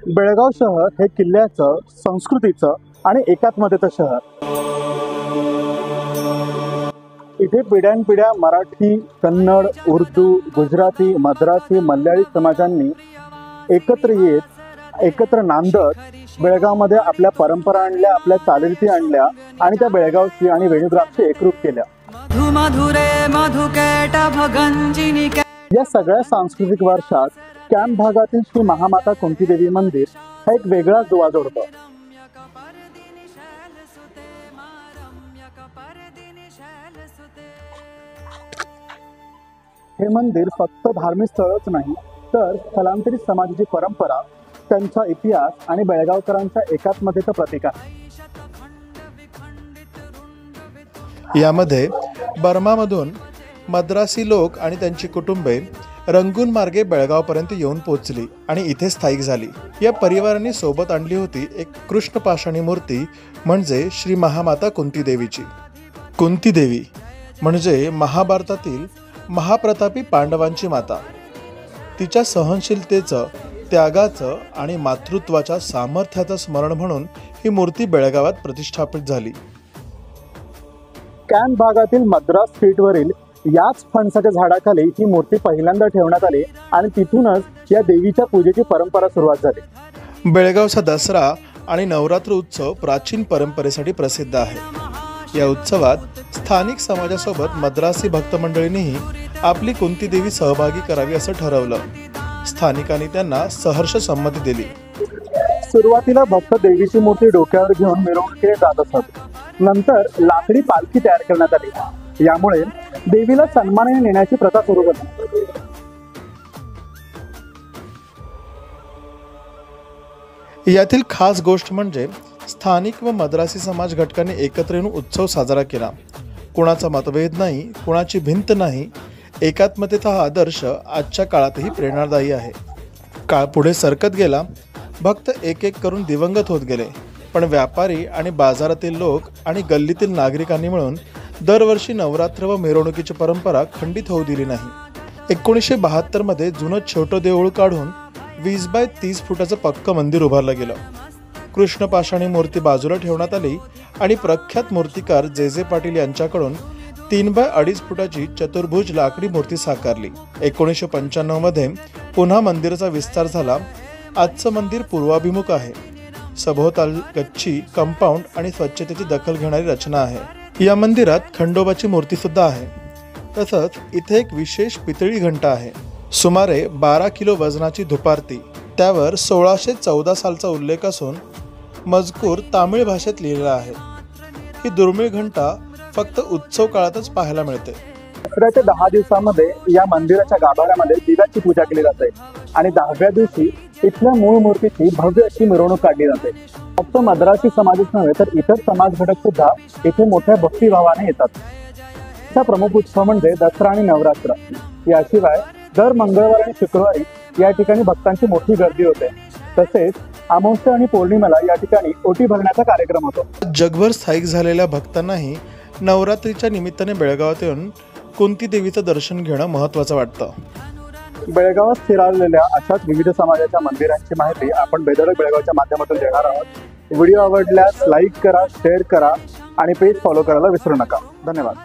बेळगाव शहर हे किल्ल्याचं, संस्कृतीचं आणि एकात्मतेचं शहर. इथे पिढ्यानपिढ्या मराठी, कन्नड, उर्दू, गुजराती, मद्रासी, मल्याळी समाजांनी एकत्र येत, एकत्र नांदत बेळगावमध्ये आपल्या परंपरा आणल्या, आपल्या चालीरीती आणल्या आणि त्या बेळगावची आणि वेणुद्राक्षी एकरूप केल्या. या सगळ्या सांस्कृतिक वारशात कॅम्प भागातील श्री महामाता कुंतीदेवी मंदिर हा एक वेगळाच दुवा जोडतो. हे मंदिर फक्त धार्मिक स्थळच नाही, तर स्थलांतरित समाजाची परंपरा, त्यांचा इतिहास आणि बेळगावकरांच्या एकात्मतेचं प्रतीक आहे. यामध्ये बर्मामधून मद्रासी लोक आणि त्यांची कुटुंबे रंगून मार्गे बेळगावपर्यंत येऊन पोहोचली आणि इथे स्थायिक झाली. या परिवारांनी सोबत आणली होती एक कृष्ण पाषाणी मूर्ती, म्हणजे श्री महामाता कुंतीदेवीची. कुंतीदेवी म्हणजे महाभारतातील महाप्रतापी पांडवांची माता. तिच्या सहनशीलतेचं, त्यागाचं आणि मातृत्वाच्या सामर्थ्याचं स्मरण म्हणून ही मूर्ती बेळगावात प्रतिष्ठापित झाली. कॅम्प भागातील मद्रास स्ट्रीटवरील याच फणसाच्या झाडाखाली ही मूर्ती पहिल्यांदा ठेवण्यात आली आणि तिथूनच या देवीच्या पूजेची परंपरा सुरुवात झाली. बेळगावचा दसरा आणि नवरात्र उत्सव प्राचीन परंपरेसाठी प्रसिद्ध आहे. या उत्सवात स्थानिक समाजासोबत मद्रासी भक्त मंडळींनीही आपली कुंतीदेवी सहभागी करावी असं ठरवलं. स्थानिकांनी त्यांना सहर्ष संमती दिली. सुरुवातीला भक्त देवीची मूर्ती डोक्यावर घेऊन मिरवणुकीने जात असत. नंतर लाकडी पालखी तयार करण्यात आली. यामुळे देवीला सन्मानाने नेण्याची प्रथा सुरू झाली. यातील खास गोष्ट म्हणजे स्थानिक व मद्रासी समाज घटकांनी एकत्र येऊन उत्सव साजरा केला. कोणाचा मतभेद नाही, कोणाची भिंत नाही. एकात्मतेचा हा आदर्श आजच्या काळातही प्रेरणादायी आहे. काळ पुढे सरकत गेला. भक्त एक एक करून दिवंगत होत गेले, पण व्यापारी आणि बाजारातील लोक आणि गल्लीतील नागरिकांनी मिळून दरवर्षी नवरात्र व मिरवणुकीची परंपरा खंडित होऊ दिली नाही. 1972 मध्ये जुनं छोटं देऊळ काढून 20 बाय 30 फुटाचं पक्कं मंदिर उभारलं गेलं. कृष्ण पाषाणी मूर्ती बाजूला ठेवण्यात आली आणि प्रख्यात मूर्तिकार जे पाटील यांच्याकडून 3 बाय 2.5 फुटाची चतुर्भुज लाकडी मूर्ती साकारली. 1995 मध्ये पुन्हा मंदिराचा विस्तार झाला. आजचं मंदिर पूर्वाभिमुख आहे. सभोवताल गच्ची, कंपाऊंड आणि स्वच्छतेची दखल घेणारी रचना आहे. या मंदिरात खंडोबाची मूर्ती सुद्धा आहे. तसंच इथे एक विशेष पितळी घंटा आहे. सुमारे 12 किलो वजनाची धुपारती. त्यावर 1614 सालचा उल्लेख असून मजकूर तामिळ भाषेत लिहिलेला आहे. ही दुर्मिळ घंटा फक्त उत्सव काळातच पाहायला मिळते. दसऱ्याच्या 10 दिवसांमध्ये या मंदिराच्या गाभाऱ्यामध्ये दिव्याची पूजा केली जाते आणि 10व्या दिवशी इथल्या मूळ मूर्तीची भव्य अशी मिरवणूक काढली जाते. फक्त मद्रासी समाजच नव्हे तर इतर समाज घटक सुद्धा इथे मोठ्या भक्तिभावाने येतात. चा प्रमुख उत्सव म्हणजे दसरा आणि नवरात्र. याशिवाय दर मंगळवार आणि शुक्रवारी या ठिकाणी भक्तांची मोठी गर्दी होते. तसेच अमावस्या आणि पौर्णिमेला या ठिकाणी ओटी भरण्याचा कार्यक्रम होतो. जगभर स्थायिक झालेल्या भक्तांनाही नवरात्रीच्या निमित्ताने बेळगावात येऊन कुंती देवीचं दर्शन घेणं महत्त्वाचं वाटतं. बेळगावात स्थिरावलेल्या अशाच विविध समाजाच्या मंदिरांची माहिती आपण बेधडक बेळगावच्या माध्यमातून देणार आहोत. व्हिडिओ आवडल्यास लाईक करा, शेअर करा आणि पेज फॉलो करायला विसरू नका. धन्यवाद.